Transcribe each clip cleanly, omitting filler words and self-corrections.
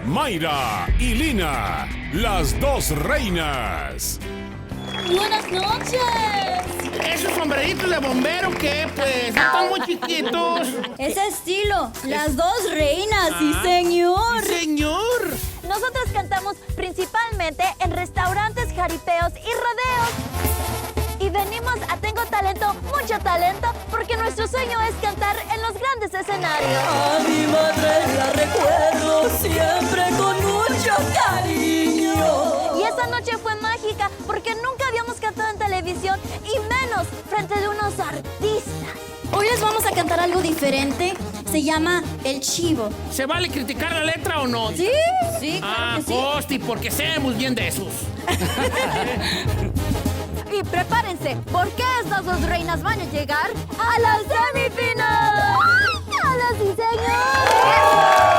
Mayra y Lina, las dos reinas. ¡Buenas noches! ¿Esos sombreritos de bombero qué? Pues están muy chiquitos. Ese estilo, las dos reinas, sí señor. Sí, señor. Nosotros cantamos principalmente en restaurantes, jaripeos y rodeos. Y venimos a Tengo Talento, mucho talento, porque nuestro sueño es cantar en los grandes escenarios. A mi madre la recuerdo siempre con mucho cariño. Y esa noche fue mágica, porque nunca habíamos cantado en televisión, y menos frente de unos artistas. Hoy les vamos a cantar algo diferente. Se llama El Chivo. ¿Se vale criticar la letra o no? Sí, sí, claro que sí. Hosti, porque sé muy bien de esos. Y prepárense, porque estas dos reinas van a llegar a la semifinal. ¡A la sí, señor!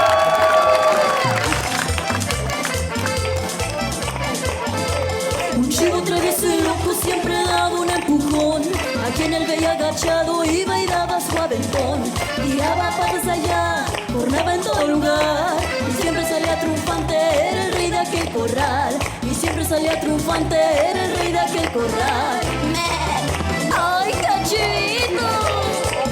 Un chivo travieso y loco siempre daba un empujón. A quien él veía agachado iba y daba su aventón. Tiraba patas allá, cornaba en todo lugar. Y siempre salía triunfante, era el rey de aquel corral. Y siempre salía triunfante, era el rey de aquel corral. ¡Ay, cachito!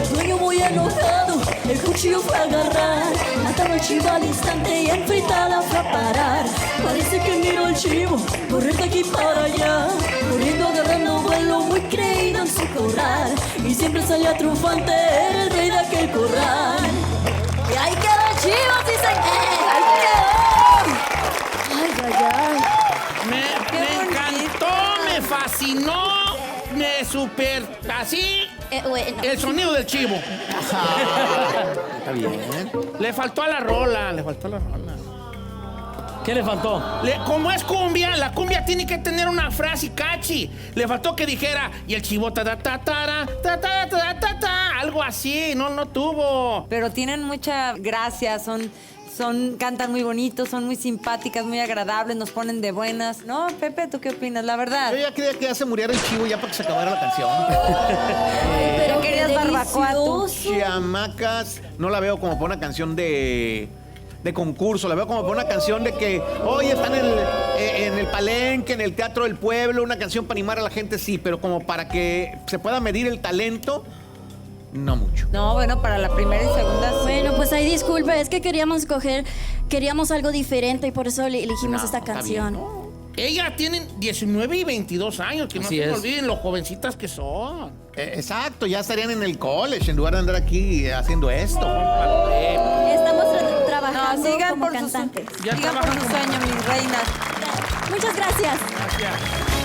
El dueño muy enojado, el cuchillo fue a agarrar. Mataba al chivo al instante y en fritada fue a parar. Parece que miró al chivo correr de aquí para allá, corriendo agarrando vuelo muy creído en su corral. Y siempre salía triunfante, era el rey de aquel corral. Y ahí quedó el chivo, sí señor. ¡Ahí quedó! ¡Ay, ay, ay! Me encantó, me fascinó, me super... Así, Bueno. el sonido del chivo. Está bien. Le faltó a la rola, ¿Qué le faltó? Como es cumbia, la cumbia tiene que tener una frase catchy. Le faltó que dijera, y el chivo ta ta ta ta ta ta ta ta ta, algo así, no tuvo. Pero tienen mucha gracia, cantan muy bonitos, son muy simpáticas, muy agradables, nos ponen de buenas. No, Pepe, ¿tú qué opinas? La verdad. Yo ya quería que ya se muriera el chivo ya para que se acabara la canción. Pero querías barbacoa tú. Chamacas, no la veo como para una canción de concurso, la veo como para una canción de que hoy están en el palenque, en el Teatro del Pueblo, una canción para animar a la gente, sí, pero como para que se pueda medir el talento, no mucho. No, bueno, para la primera y segunda sí. Bueno, pues ahí disculpe, es que queríamos algo diferente y por eso elegimos esta está canción. bien, ¿no? Ellas tienen 19 y 22 años, que no Así se me es. olviden lo jovencitas que son. Exacto, ya estarían en el college en lugar de andar aquí haciendo esto. Estamos trabajando No, sigan como por cantantes. Ya Sigan por trabajan su como- sueño, mis reinas. Muchas gracias. Gracias.